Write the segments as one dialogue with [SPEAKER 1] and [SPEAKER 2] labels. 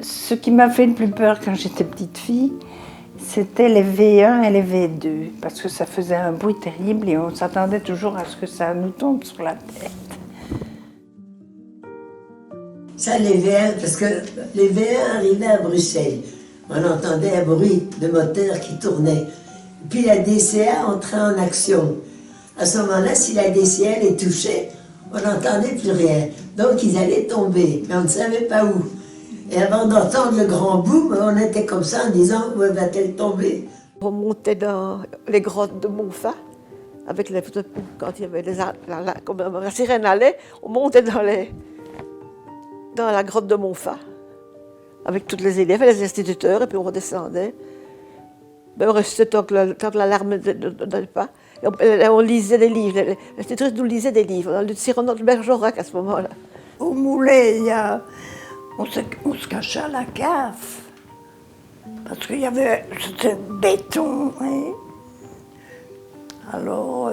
[SPEAKER 1] Ce qui m'a fait le plus peur quand j'étais petite fille, c'était les V1 et les V2, parce que ça faisait un bruit terrible et on s'attendait toujours à ce que ça nous tombe sur la tête.
[SPEAKER 2] Ça, les V1, parce que les V1 arrivaient à Bruxelles. On entendait un bruit de moteur qui tournait. Puis la DCA entrait en action. À ce moment-là, si la DCA les touchait, on n'entendait plus rien. Donc ils allaient tomber, mais on ne savait pas où. Et avant d'entendre le grand boom, on était comme ça en disant où va-t-elle tomber.
[SPEAKER 3] On montait dans les grottes de Montfat, avec les, quand il y avait comme la sirène allait, on montait dans la grotte de Montfat, avec tous les élèves et les instituteurs, et puis on redescendait. Ben, on restait tant que l'alarme ne donnait pas. Et on lisait des livres, l'institutrice nous lisait des livres, on tirait notre Bergerac à ce moment-là.
[SPEAKER 1] Au Moulet, on se cachait à la cave, parce qu'il y avait, c'était béton, hein. Alors,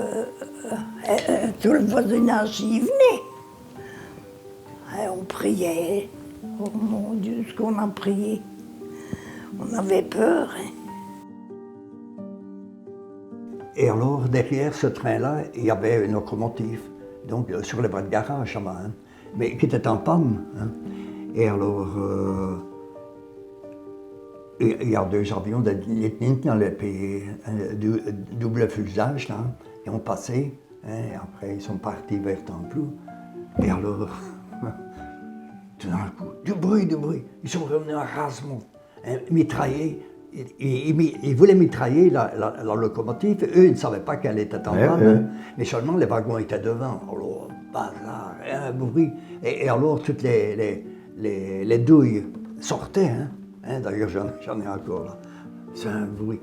[SPEAKER 1] tout le voisinage y venait. Et on priait. Oh mon Dieu, ce qu'on a prié. On avait peur. Hein.
[SPEAKER 4] Et alors, derrière ce train-là, il y avait une locomotive, donc sur le bras de garage, hein, mais qui était en panne. Hein. Et alors, il y a deux avions de Lieutenant dans le pays, double fusage, là, ils ont passé, hein, et après ils sont partis vers Templou. Et alors, tout d'un coup, du bruit, ils sont revenus à rasement, hein, mitraillés. Ils voulaient mitrailler la locomotive, eux ils ne savaient pas qu'elle était en panne, mais seulement les wagons étaient devant. Alors, bazar, un bruit. Et alors toutes les douilles sortaient, hein, d'ailleurs j'en ai encore là. C'est un bruit.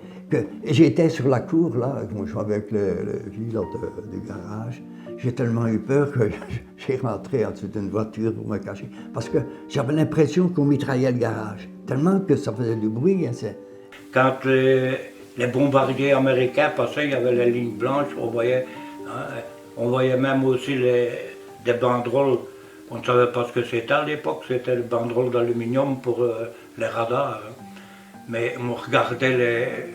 [SPEAKER 4] J'étais sur la cour là, je jouais avec le pilote du garage. J'ai tellement eu peur que j'ai rentré en dessous d'une voiture pour me cacher, parce que j'avais l'impression qu'on mitraillait le garage, tellement que ça faisait du bruit. Hein,
[SPEAKER 5] quand les bombardiers américains passaient, il y avait les lignes blanches, on voyait même aussi des banderoles. On ne savait pas ce que c'était à l'époque, c'était le banderole d'aluminium pour les radars. Hein. Mais on regardait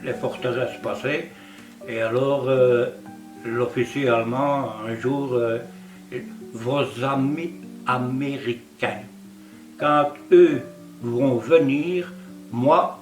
[SPEAKER 5] les forteresses passer, et alors l'officier allemand, un jour, vos amis américains, quand eux vont venir, moi,